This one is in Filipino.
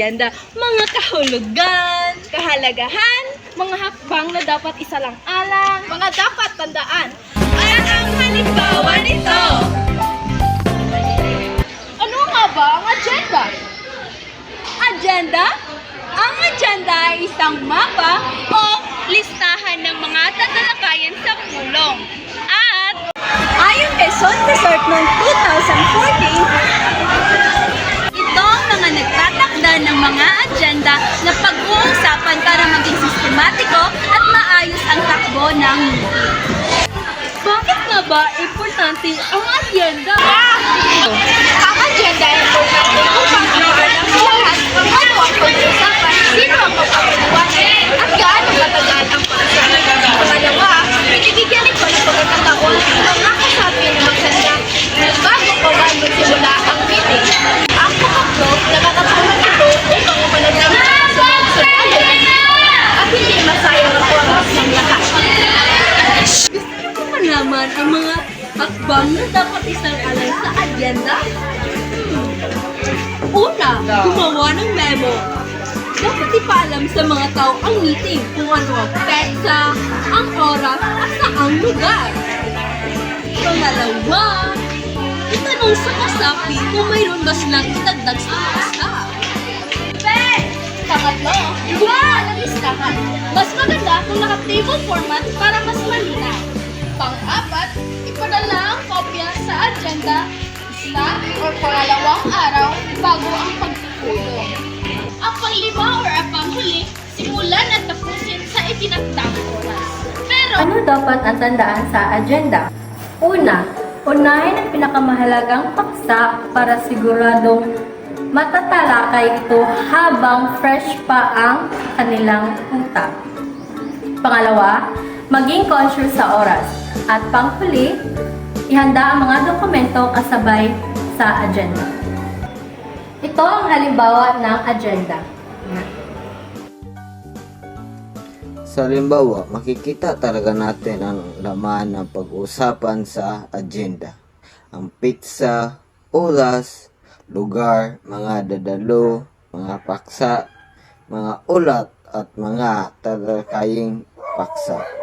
agenda, mga kahulugan, kahalagahan, mga hakbang na dapat isalang-alang, mga dapat tandaan. At ang halimbawa nito. Ano nga ba ang agenda? Agenda? Ang agenda ay isang mapa o listahan ng mga tatalakayan sa pulong. At ayon kay Son Resort noong 2014, ito ang mga nagtatakda ng mga agenda na pag-uusapan para maging sistematiko at maayos ang takbo ng meeting. Bakit nga ba importante ang agenda? Ang agenda ay importante upang makalam sa lahat kung ano ang pag-uusapan, sino ang magpapaliwanag, at gaano matagal ang pag-usapan. Pangalawa, binibigyan ito ng pagkakataon ng nakasabi ng maganda bago pa man magsimula ang meeting. Ang pangatlo, nakakatulong ito upang umalagay sa mga sundalo at hindi masayang ang oras ng lahat. Gusto ko malaman ang mga hakbang na dapat isang-alang sa agenda? Una, gumawa ng memo. Dapat ipaalam sa mga tao ang meeting kung ano ang petsa, ang oras, at saang lugar. Pangalawa, itanong sa kasapi kung mayroon ba silang itagdag sa mga staff. Pangatlo, gumawa ng listahan. Mas maganda kung naka-table format para mas malinaw. Pang-apat, ipadala ang kopya sa agenda isa o pangalawang araw bago ang pagpupulong. Ang panglima or panghuli, simulan at tapusin sa itinakdang oras. Pero Ano dapat ang tandaan sa agenda? Una, unahin ang pinakamahalagang paksa para siguradong matatalakay ito habang fresh pa ang kanilang utak. Pangalawa, maging conscious sa oras. At panghuli, ihanda ang mga dokumento kasabay sa agenda. Ito ang halimbawa ng agenda. Sa halimbawa, makikita talaga natin ang laman ng pag-usapan sa agenda. Ang pizza, oras, lugar, mga dadalo, mga paksa, mga ulat at mga talakaying paksa.